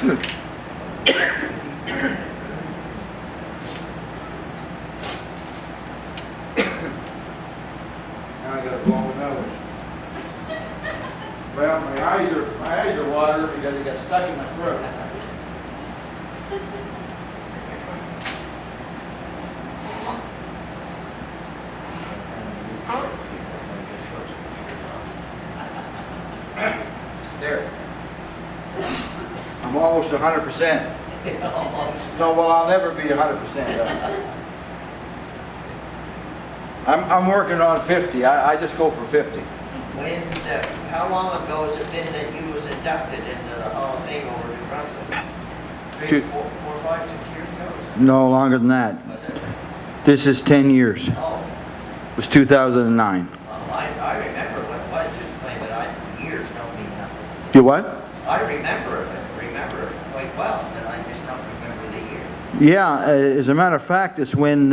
Now I got a blown nose. Well, my eyes are watering because they got stuck in my throat. There. I'm almost 100%. No, well, I'll never be 100%. I'm working on 50. I just go for 50. When, how long ago has it been that you was inducted into the Hall of Fame over New Brunswick? 3, 4, 5, 6 years ago? No longer than that. Was it? This is 10 years. Oh, It was 2009. I remember what it was, just plain, but years don't mean nothing. You what? I remember it quite well, but I just don't remember the year. Yeah, as a matter of fact, it's when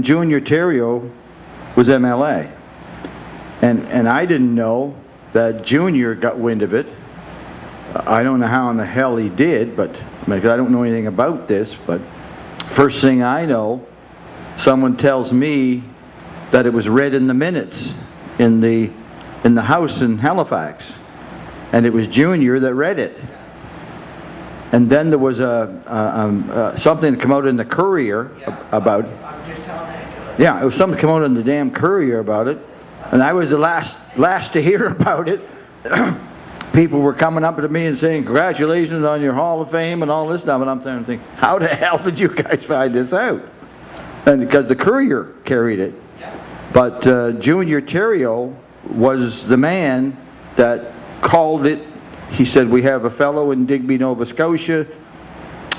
Junior Terrio was MLA, and I didn't know that Junior got wind of it. I don't know how in the hell he did, but I don't know anything about this. But first thing I know, someone tells me that it was read in the minutes in the house in Halifax, and it was Junior that read it. And then there was something that came out in the Courier about. I'm just telling Angela. Yeah, it was something come out in the damn Courier about it, and I was the last to hear about it. People were coming up to me and saying, "Congratulations on your Hall of Fame" and all this stuff, and I'm thinking, "How the hell did you guys find this out?" And because the Courier carried it, but Junior Terrio was the man that called it. He said, "We have a fellow in Digby, Nova Scotia,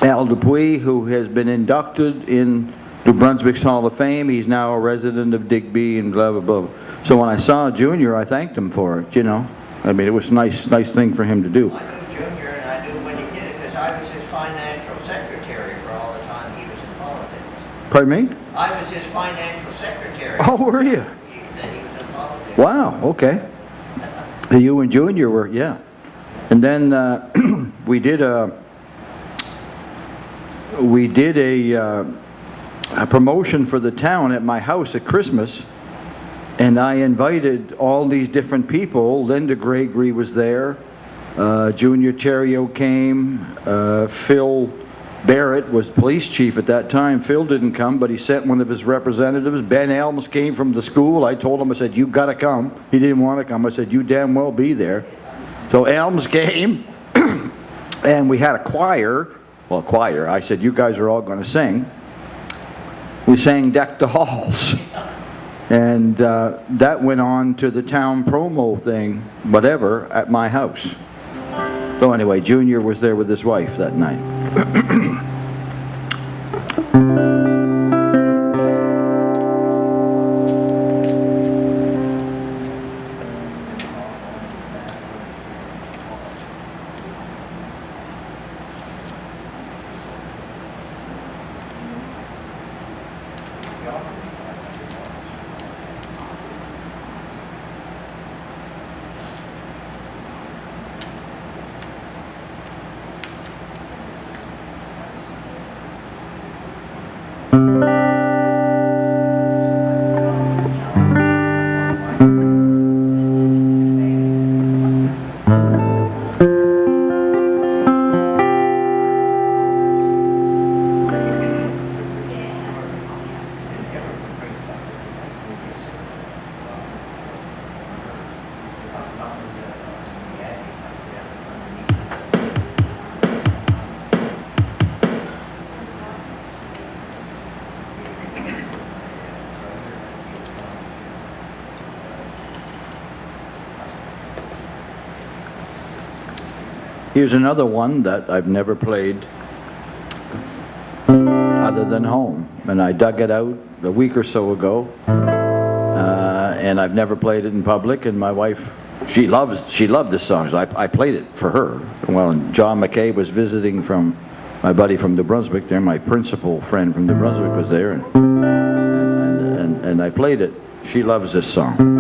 Al Dupuis, who has been inducted in New Brunswick's Hall of Fame. He's now a resident of Digby," and blah, blah, blah. So when I saw Junior, I thanked him for it, you know. I mean, it was a nice thing for him to do. I knew Junior, and I knew when he did it, because I was his financial secretary for all the time he was in politics. Pardon me? I was his financial secretary. Oh, were you? That he was in politics. Wow, okay. You and Junior were, yeah. And then we did a promotion for the town at my house at Christmas, and I invited all these different people. Linda Gregory was there, Junior Terrio came, Phil Barrett was police chief at that time. Phil didn't come, but he sent one of his representatives. Ben Elms came from the school. I told him, I said, "You gotta come." He didn't want to come. I said, "You damn well be there." So Elms came, and we had a choir. Well, choir. I said, "You guys are all going to sing." We sang "Deck the Halls." And that went on to the town promo thing, whatever, at my house. So anyway, Junior was there with his wife that night. Here's another one that I've never played other than home, and I dug it out a week or so ago, and I've never played it in public. And my wife, she loved this song, so I played it for her. Well, and John McKay was visiting from my buddy from New Brunswick there. My principal friend from New Brunswick was there, and I played it. She loves this song.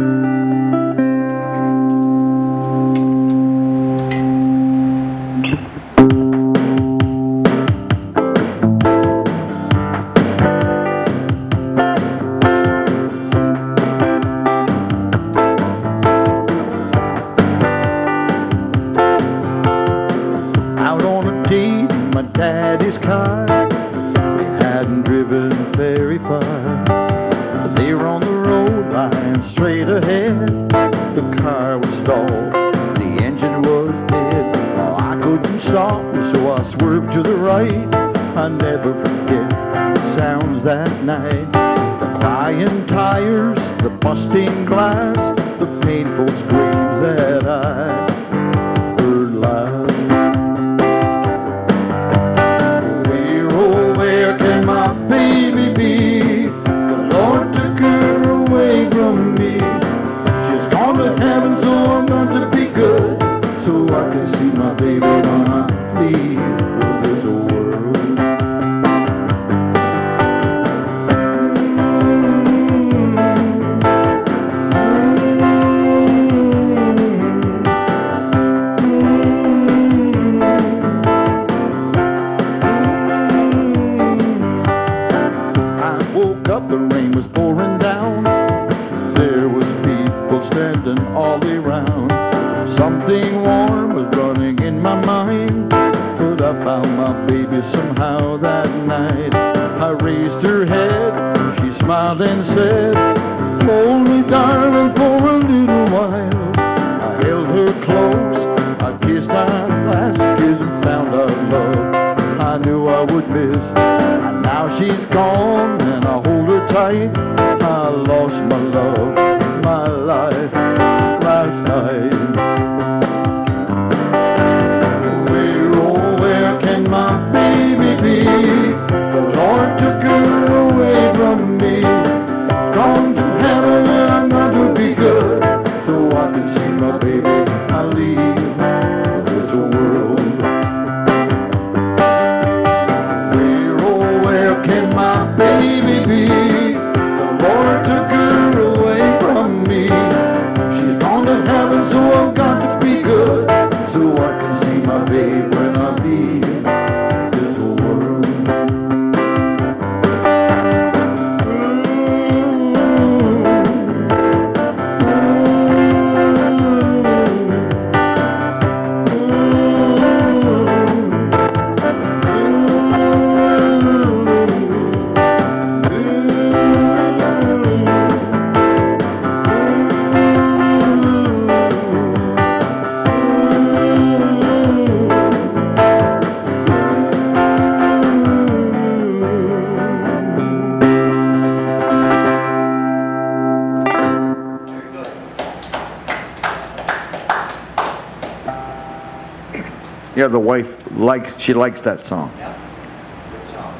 flying straight ahead. The car was stalled, the engine was dead. Oh, I couldn't stop, so I swerved to the right. I never forget the sounds that night. The crying tires, the busting glass, the painful screams that I heard loud. Where, oh, where can my baby be? The Lord took her away from me. She's gone to heaven, so I'm going to be good, so I can see my baby when I leave this world. I woke up, the rain was pouring down. There was people standing all around. Something warm was running in my mind, but I found my baby somehow that night. I raised her head, she smiled and said, hold me darling for a little while. I held her close, I kissed our last kiss and found out love I knew I would miss. And now she's gone and I hold her tight. I lost my love, my life last night. Where, oh, where can my baby be? The Lord took her away from me. She's gone to heaven and I'm going to be good, so I can see my baby I leave this world. Where, oh, where can my baby be? The Lord took her away from me. She's gone to heaven, so I've got to be good, so I can see my baby when I leave this world. Very good. Yeah, the wife she likes that song. Yep. Good song.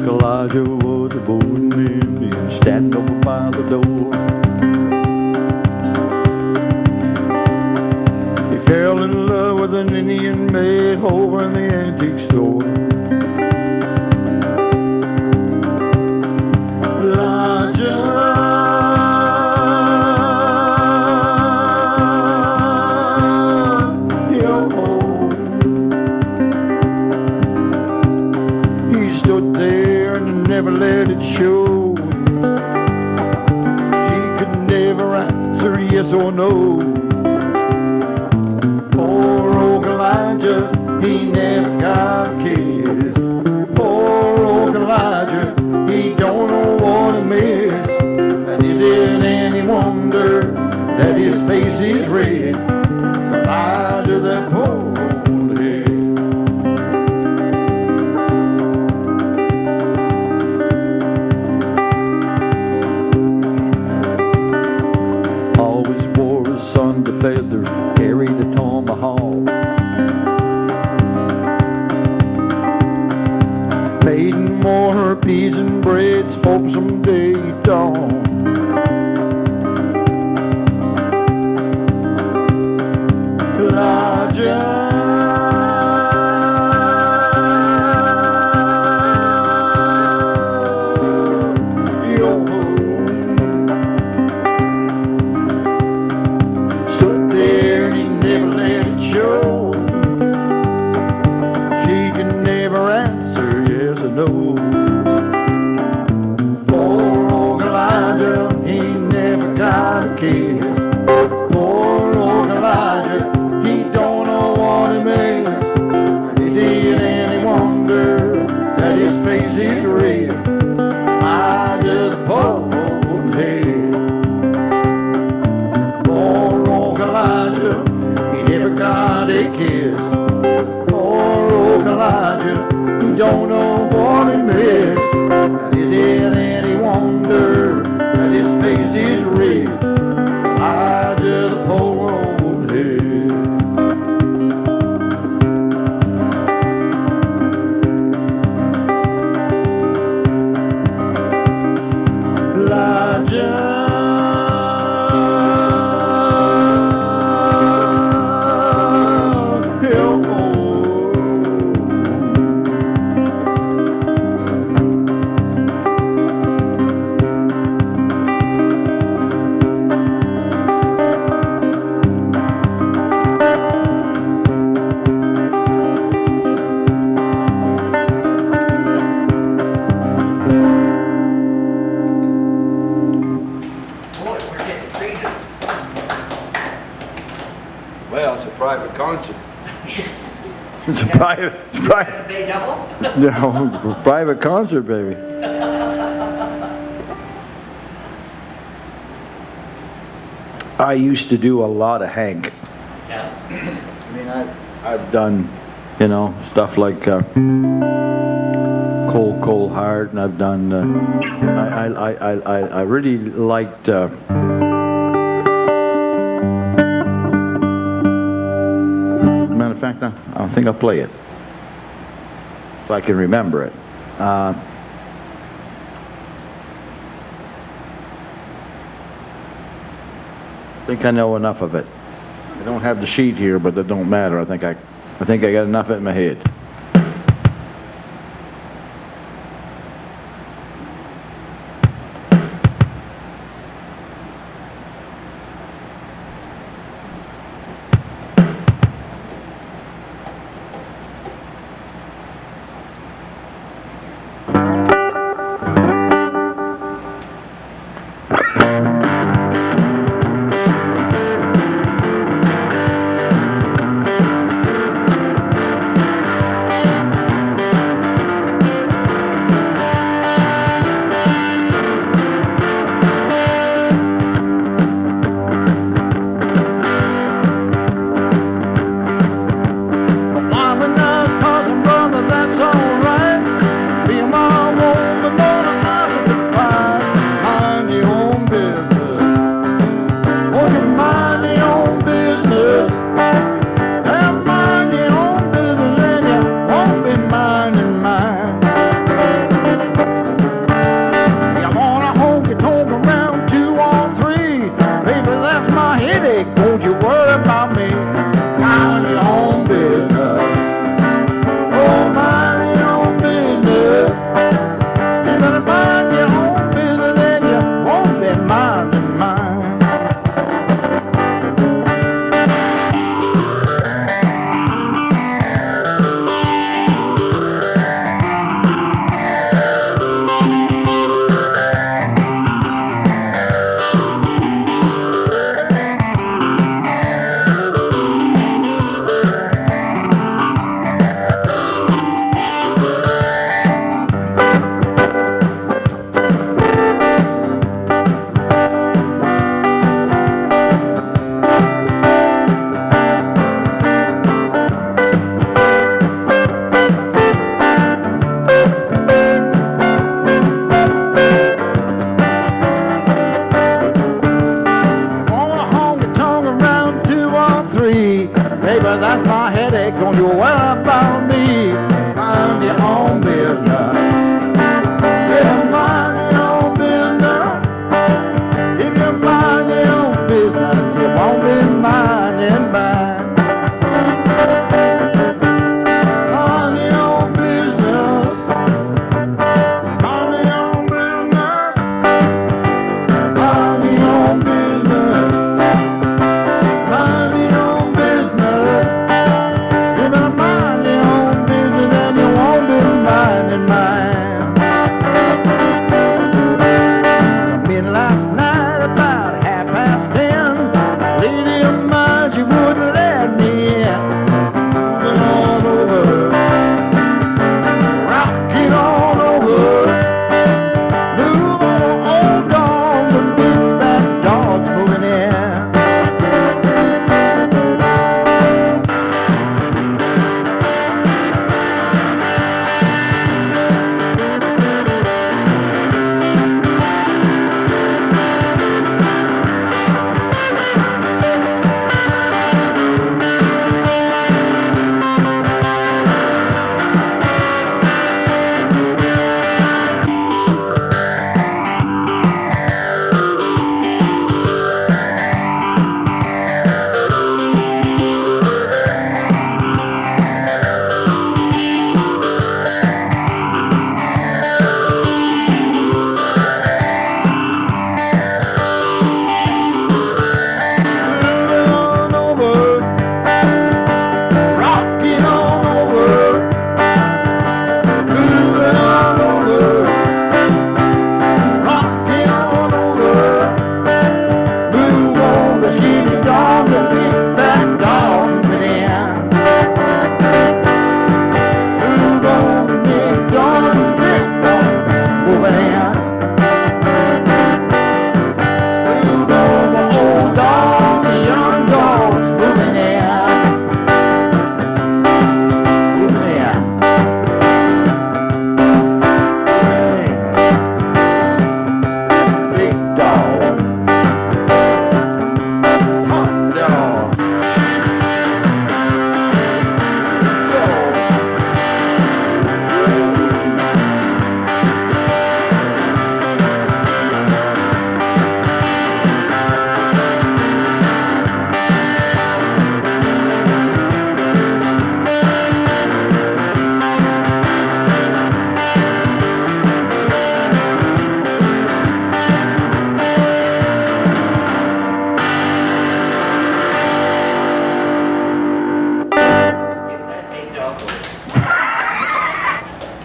Elijah was a born Indian, standing over by the door. He fell in love with an Indian maid over in the antique store. Elijah, you're home. He stood there and never let it show. She could never answer yes or no. Poor old Elijah, he never got a kiss. Poor old Elijah, he don't know what he missed. is red. Elijah, that poor old head. Always wore his son to feathers, carried a tomahawk. Maiden wore her peas and breads, hope someday he'd dawn. Elijah, stood there and he never let it show. She could never answer yes or no. Poor old Elijah, he never got a kiss. Poor old Elijah, he don't know what he makes. Is it any wonder that his face is red? Elijah, the poor old head. Poor old Elijah, he never got a kiss. Poor old Elijah, he don't know what he missed. Is it any wonder that his face is red? Elijah, the poor old head. Boy, we're getting freedom. Well, it's a private concert. It's a private, They double? no, private concert, baby. I used to do a lot of Hank. Yeah. I mean, I've done, you know, stuff like Cold Heart, and I've done. I really liked. Matter of fact, I think I'll play it if I can remember it. I think I know enough of it. I don't have the sheet here, but that don't matter. I think I got enough in my head. don't you worry about me. Mind your own business. Yeah, mind your own business. If you mind your own business, you won't be minding mine. Mind your own business. Mind your own business. Mind your own business. Mind your own business. If you mind your own business, then you won't be minding mine. Last night about 10:30, lady of mine, she wouldn't let me in. Moving all over, rocking all over, move on, old dog, the big bad dog's moving in.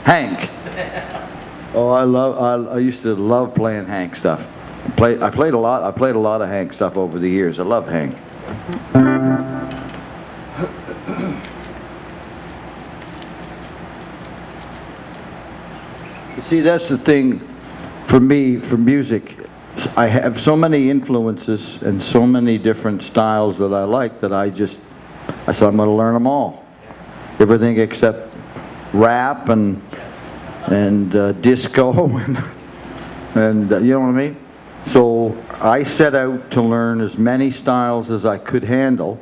Hank. Oh, I used to love playing Hank stuff. I played a lot of Hank stuff over the years. I love Hank. You see, that's the thing for me, for music. I have so many influences and so many different styles that I like that I said I'm going to learn them all. Everything except rap and disco and you know what I mean? So I set out to learn as many styles as I could handle,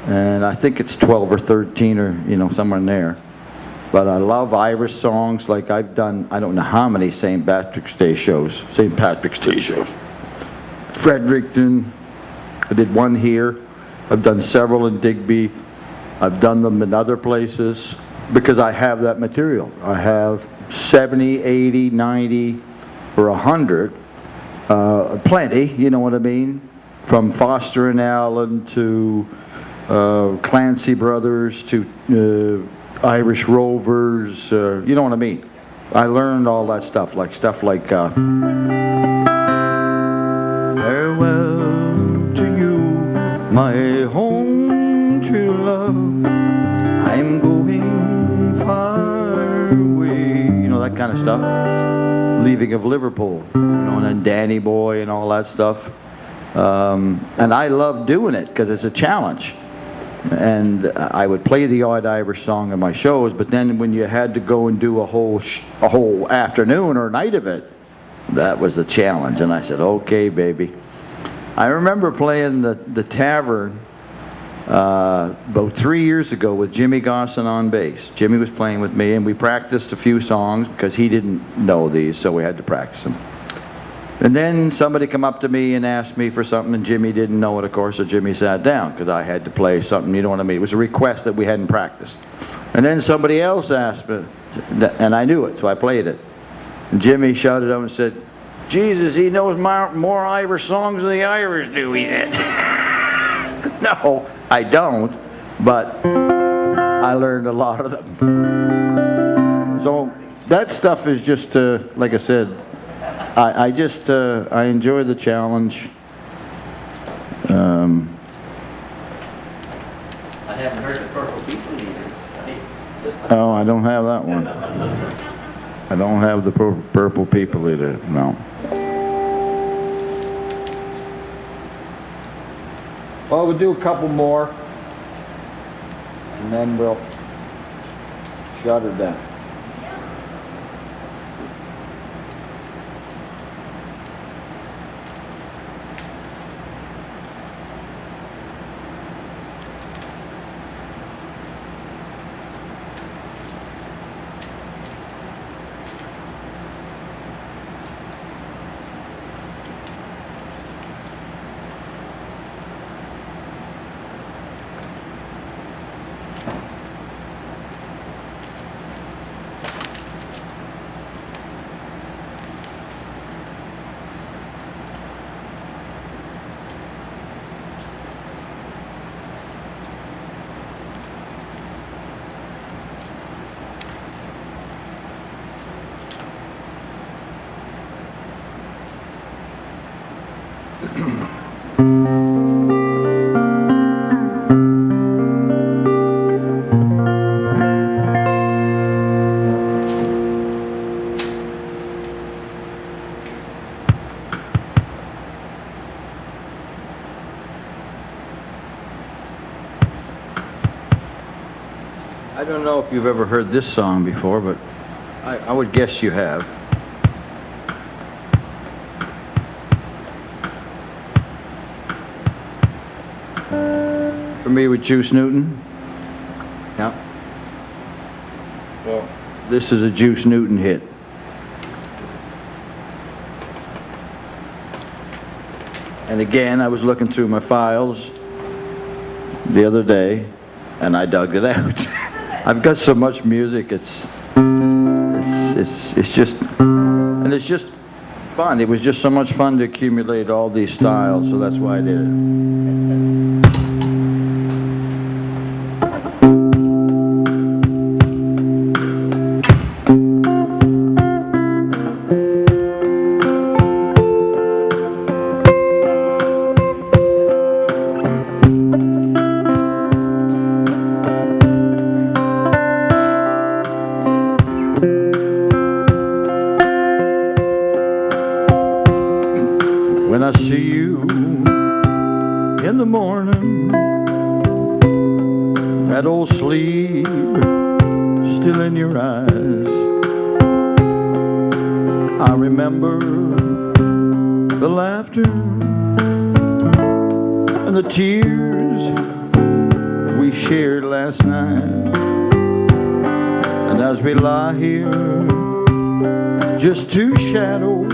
and I think it's 12 or 13 or somewhere in there. But I love Irish songs. Like I've done, I don't know how many St. Patrick's Day shows. Fredericton. I did one here. I've done several in Digby. I've done them in other places because I have that material. I have 70, 80, 90, or 100. Plenty, you know what I mean? From Foster and Allen to Clancy Brothers to Irish Rovers, you know what I mean? I learned all that stuff like farewell to you, my home to love, I'm going far away, that kind of stuff. Leaving of Liverpool, and then Danny Boy and all that stuff. And I love doing it because it's a challenge. And I would play the odd Irish song in my shows, but then when you had to go and do a whole afternoon or night of it, that was the challenge. And I said, okay, baby. I remember playing the tavern about 3 years ago with Jimmy Gosson on bass. Jimmy was playing with me, and we practiced a few songs because he didn't know these, so we had to practice them. And then somebody come up to me and asked me for something, and Jimmy didn't know it, of course, so Jimmy sat down because I had to play something, you know what I mean? It was a request that we hadn't practiced. And then somebody else asked me, and I knew it, so I played it. And Jimmy shouted out and said, "Jesus, he knows more Irish songs than the Irish do," he said. No, I don't, but I learned a lot of them. So that stuff is just, like I said, I just, I enjoy the challenge. I haven't heard the Purple People either. Oh, I don't have that one. I don't have the Purple People either, no. Well, we'll do a couple more, and then we'll shut her down. I don't know if you've ever heard this song before, but I would guess you have. Familiar with Juice Newton? Yeah. Well, this is a Juice Newton hit. And again, I was looking through my files the other day, and I dug it out. I've got so much music, it's just, and it's just fun. It was just so much fun to accumulate all these styles, so that's why I did it. When I see you in the morning, that old sleep still in your eyes, I remember the laughter and the tears we shared last night. And as we lie here, just two shadows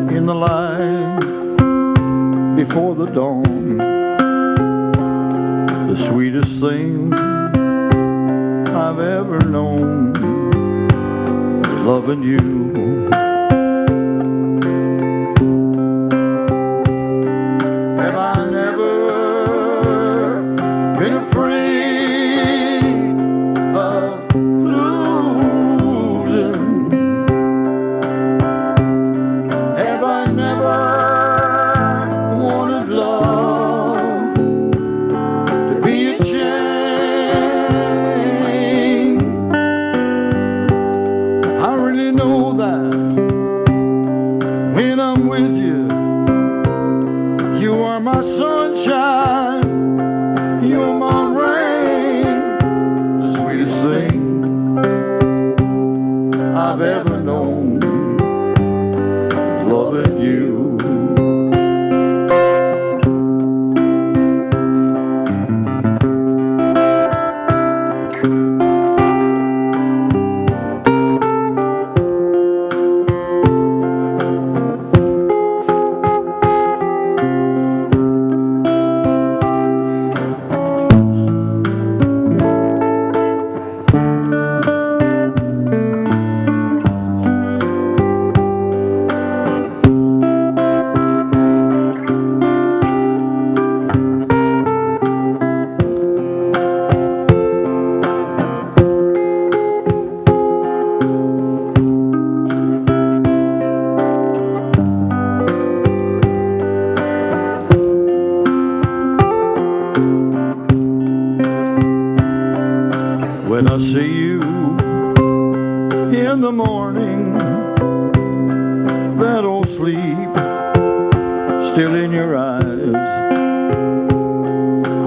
in the light before the dawn, the sweetest thing I've ever known is loving you. Have I never been afraid of losing? Have I never wanted love to be a chain? I really know that when I'm with you, you are my sunshine, you are my rain, the sweetest thing I've ever known, loving you. still in your eyes.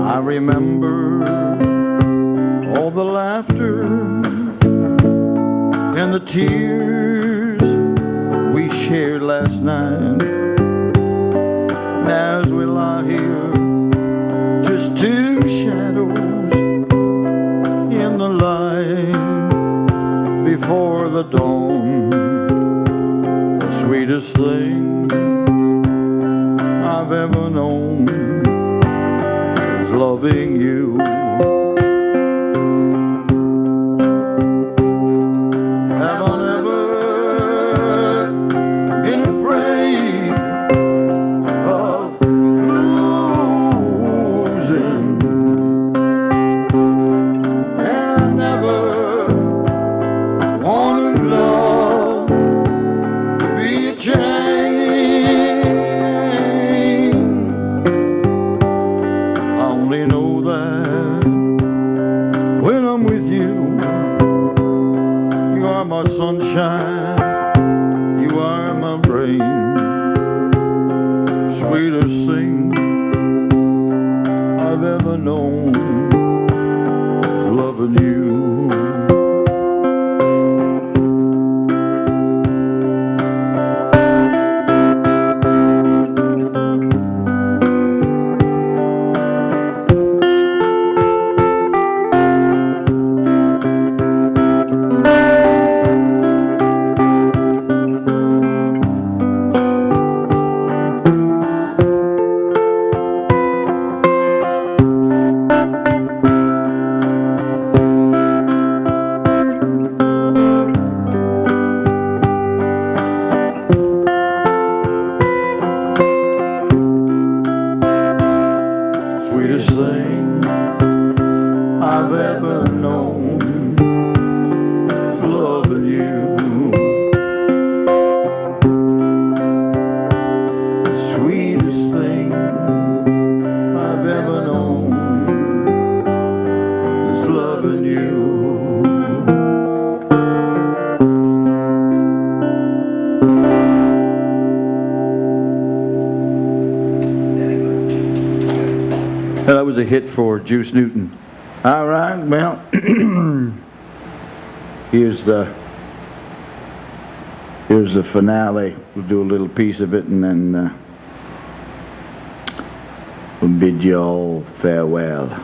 I remember all the laughter and the tears we shared last night. As we lie here, just two shadows in the light before the dawn. The sweetest thing I've ever known is loving you. Have I never been afraid of losing? And I never wanted love to be a chain. I only know that when I'm with you, you are my sunshine, you are my rain. Sweetest thing I've ever known is loving you. Sweetest thing I've ever known is loving you. The sweetest thing I've ever known is loving you. That was a hit for Juice Newton. All right, well, here's the finale. We'll do a little piece of it, and then we'll bid you all farewell.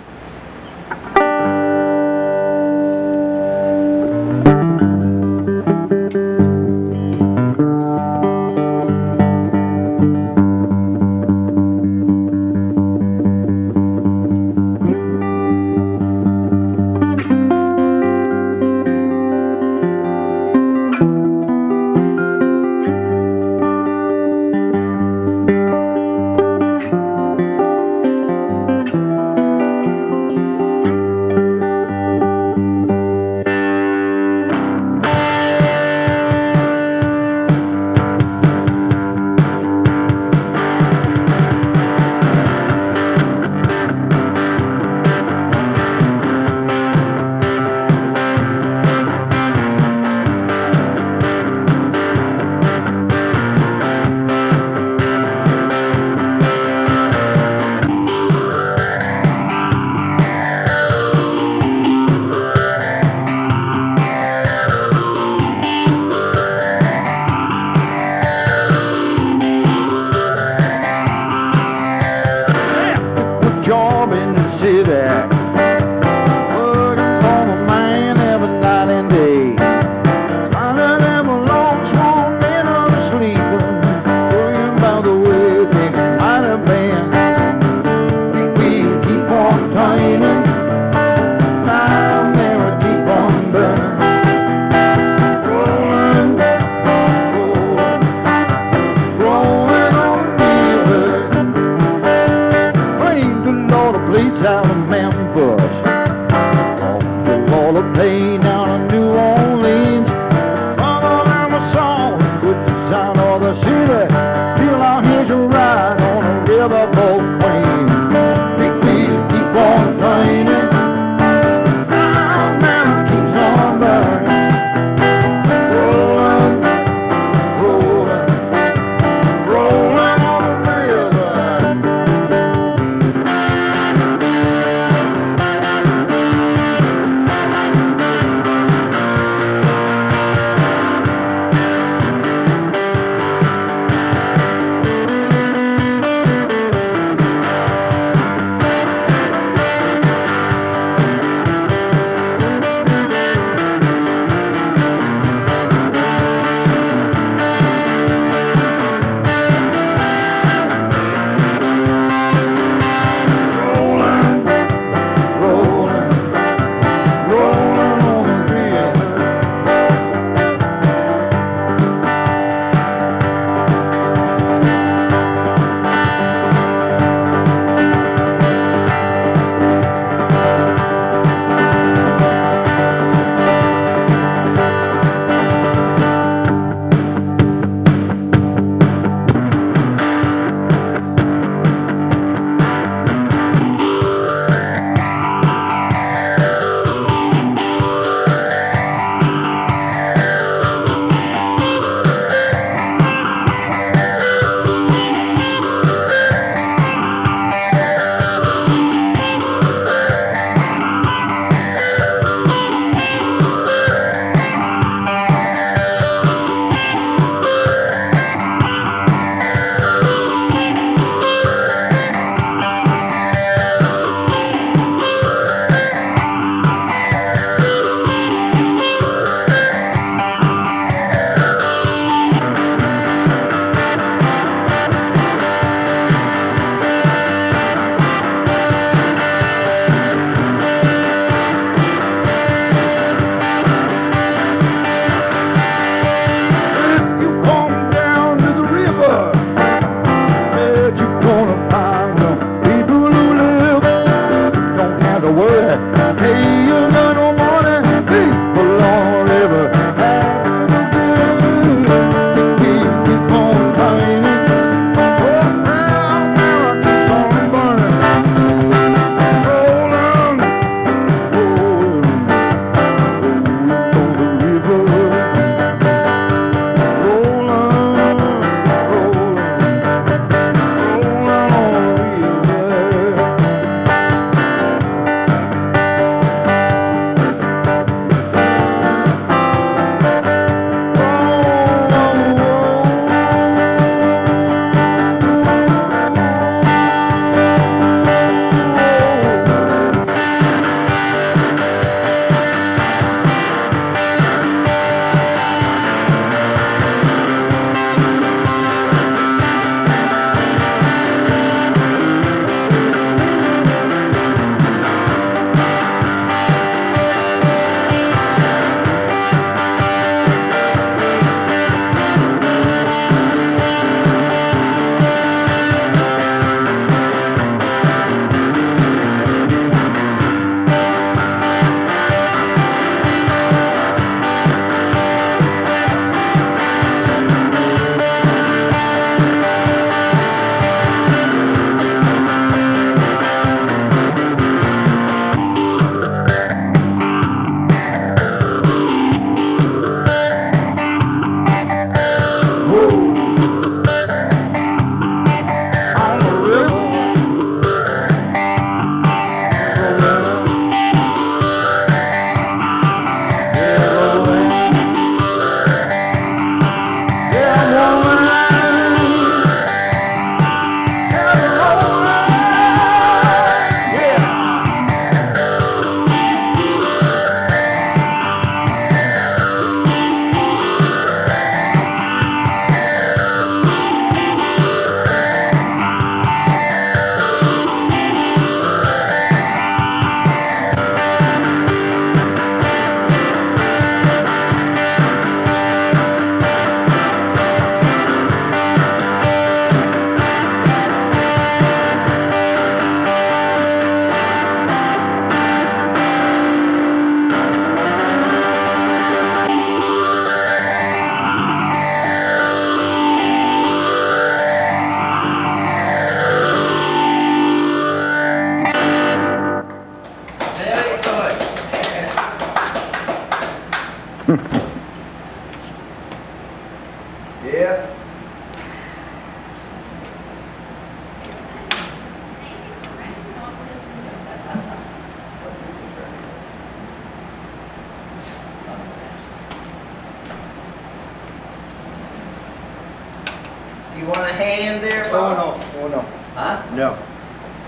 You want a hand there, Oh, Bob? no, oh, no. Huh? No.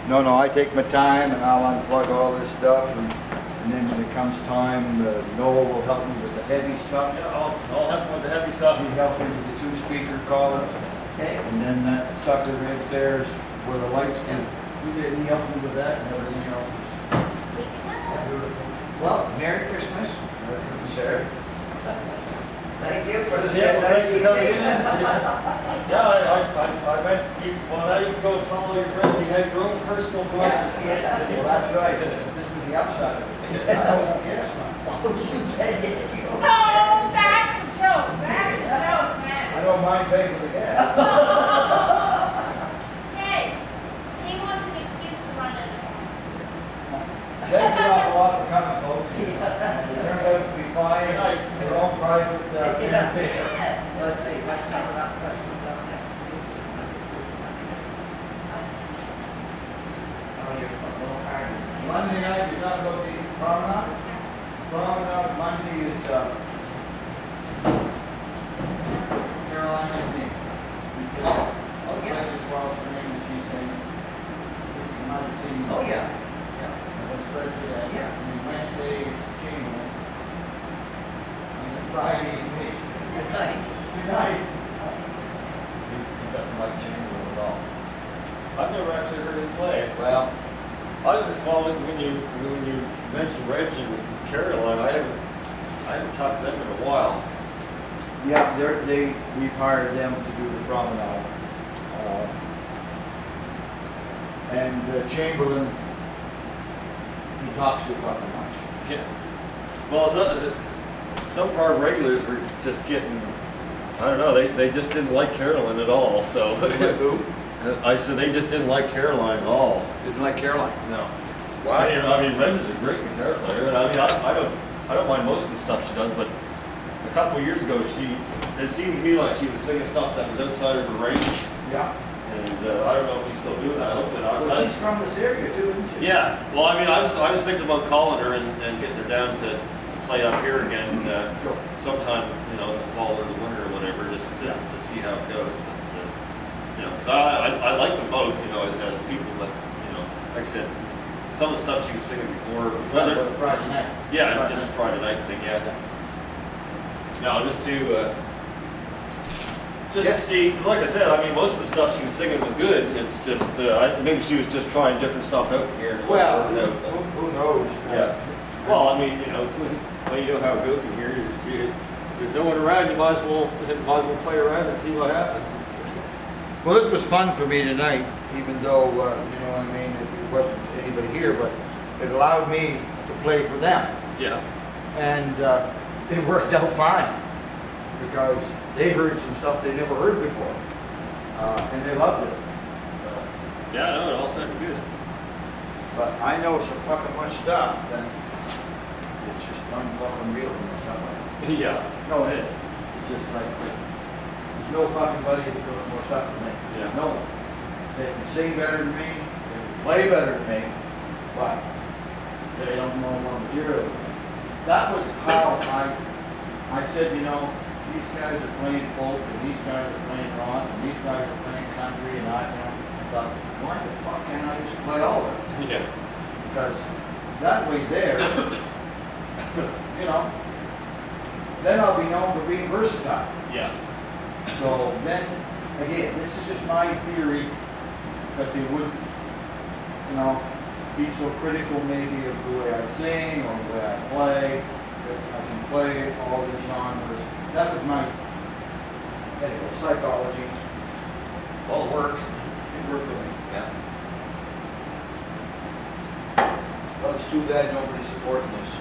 No, no, I take my time and I'll unplug all this stuff and then when it comes time, Noel will help me with the heavy stuff. Yeah, I'll help with the heavy stuff. He helped me with the two-speaker collars. Okay. And then that sucker right there is where the lights go. He helped me with that and everything else is beautiful. Well, Merry Christmas, sir. Thank you for the. Yeah, well, thanks for coming in. Yeah, I bet you, well, now you can go tell all your friends you had your own personal collection. Yeah. Well, that's right. This is the upside of it. I don't guess, man. Oh, that's a joke. That's a joke, man. I don't mind paying for the gas. Hey, he wants an excuse to run in the house. Thanks an awful lot for coming, folks. It turned out to be fine. Your own private entertainment. Yes. Let's see, what's coming up, what's coming up next? Oh, you're a little hard. Monday night, you're gonna go to the promenade? Promenade Monday is, Caroline and me. Oh, yeah. That's Bob's name that she's saying. You might have seen. Oh, yeah. Especially that. Yeah. And Wednesday is Chamberlain. And then Friday is me. Good night. Good night. He doesn't like Chamberlain at all. I've never actually heard him play. Well, I was, well, when you mentioned Reg and Caroline, I haven't talked to them in a while. yeah, we've hired them to do the promenade. And Chamberlain, he talks too fucking much. Yeah. Well, some of our regulars were just getting, I don't know, they just didn't like Caroline at all, so. Who? I said they just didn't like Caroline at all. Didn't like Caroline. No. Why? I mean, Reg is a great guitar player, and I mean, I don't mind most of the stuff she does, but a couple of years ago, it seemed to me like she was singing stuff that was outside of her range, Yeah. and I don't know if she's still doing that. I hope not. Well, she's from this area too, isn't she? Yeah, well, I mean, I was thinking about calling her and getting her down to play up here again sometime, in the fall or the winter or whatever, just to see how it goes. But, 'cause I like them both, as people, but, like I said, some of the stuff she was singing before, whether, Friday night. yeah, just a Friday night thing, yeah. No, just to Yeah. see, because like I said, I mean, most of the stuff she was singing was good. It's just, maybe she was just trying different stuff out here. And it wasn't Well, working out, but- who knows? Yeah. Well, I mean, when you know how it goes in here, if there's no one around, you might as well play around and see what happens. Well, this was fun for me tonight, even though, you know what I mean, it wasn't anybody here, but it allowed me to play for them. Yeah. And it worked out fine, because they heard some stuff they never heard before, and they loved it. Yeah, no, it all sounded good. But I know so fucking much stuff that it's just unfucking real and stuff like that. Yeah. No, it is. It's just like, there's no fucking buddy that knows more stuff than me. Yeah. No one. They can sing better than me, they can play better than me, but they don't know more material than me. That was how I said, these guys are playing folk, and these guys are playing rock, and these guys are playing country, and I thought, why the fuck can't I just play all of it? Yeah. Because that way there, then I'll be known for being versatile. Yeah. So then, again, this is just my theory, that they wouldn't, be so critical maybe of the way I sing or the way I play, if I can play all these genres. That was my, anyway, psychology. Well, it works. It worked for me. Yeah. Well, it's too bad nobody's supporting this.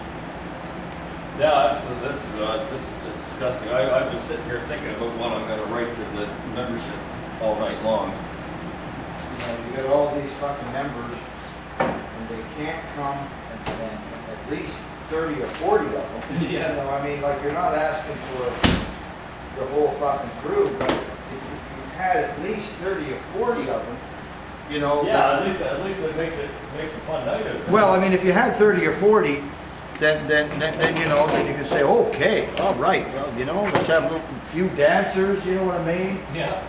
Yeah, this is just disgusting. I've been sitting here thinking about what I'm going to write to the membership all night long. You got all these fucking members, and they can't come, and at least 30 or 40 of them. Yeah. I mean, like, you're not asking for the whole fucking crew, but if you had at least 30 or 40 of them, Yeah, at least it makes a fun night of it. Well, I mean, if you had 30 or 40, then, you know, then you can say, okay, all right, well, you know, let's have a few dancers, you know what I mean? Yeah.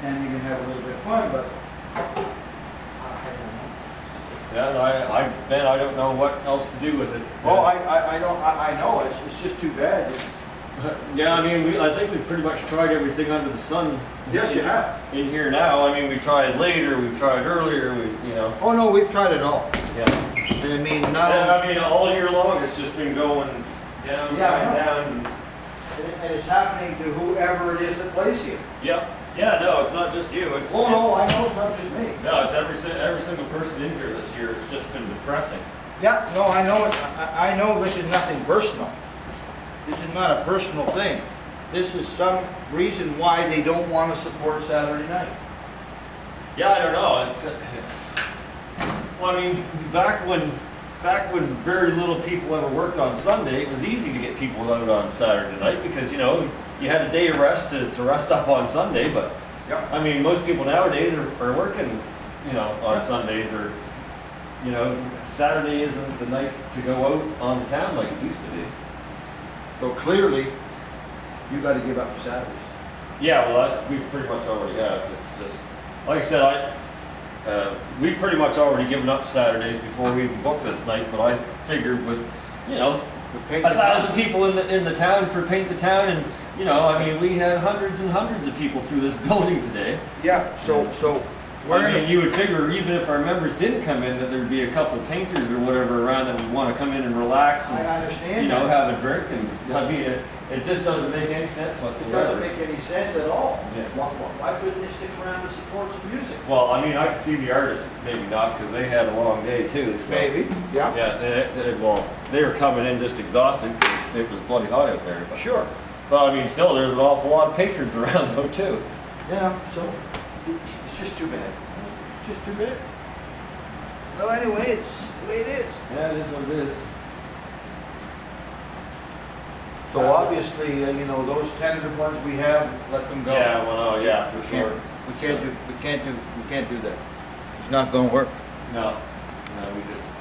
And you can have a little bit of fun, but Yeah, and Ben, I don't know what else to do with it. oh, I don't, I know, it's just too bad. Yeah, I mean, I think we pretty much tried everything under the sun. Yes, you have. In here now, I mean, we tried later, we tried earlier, you know. Oh, no, we've tried it all. Yeah. And I mean, And not I mean, all year long, it's just been going down, Yeah, I down, know. down. and it's happening to whoever it is that plays here. Yep. Yeah, no, it's not just you. It's, Oh, no, I know it's not just me. no, it's every single person in here this year. It's just been depressing. Yeah, no, I know it, I know this is nothing personal. This is not a personal thing. This is some reason why they don't want to support Saturday night. Yeah, I don't know. It's, well, I mean, back when very little people ever worked on Sunday, it was easy to get people out on Saturday night because, you know, you had a day of rest to rest up on Sunday. But Yep. I mean, most people nowadays are working, you know, on Sundays, or, you know, Saturday isn't the night to go out on the town like it used to be. So clearly, you got to give up your Saturdays. Yeah, well, we pretty much already have. It's just, like I said, we pretty much already given up Saturdays before we even booked this night, but I figured with, you know, The paint- 1,000 people in the town for Paint the Town, and, you know, I mean, we had hundreds and hundreds of people through this building today. Yeah, so we're I in mean, a, you would figure even if our members didn't come in, that there'd be a couple of painters or whatever around that would want to come in and relax I and, understand you know, that. have a drink, and, I mean, it just doesn't make any sense It whatsoever. doesn't make any sense at all. Yeah. Why couldn't they stick around to support some music? Well, I mean, I could see the artists, maybe not, because they had a long day too, so. Maybe, yeah. Yeah, well, they were coming in just exhausted because it was bloody hot out there. Sure. But I mean, still, there's an awful lot of patrons around though too. Yeah, so it's just too bad. It's just too bad. Well, anyway, it's the way it is. Yeah, it is what it is. So obviously, you know, those tentative ones we have, let them go. Yeah, well, oh, yeah, for We sure. can't do that. It's not gonna work. No, no, we just,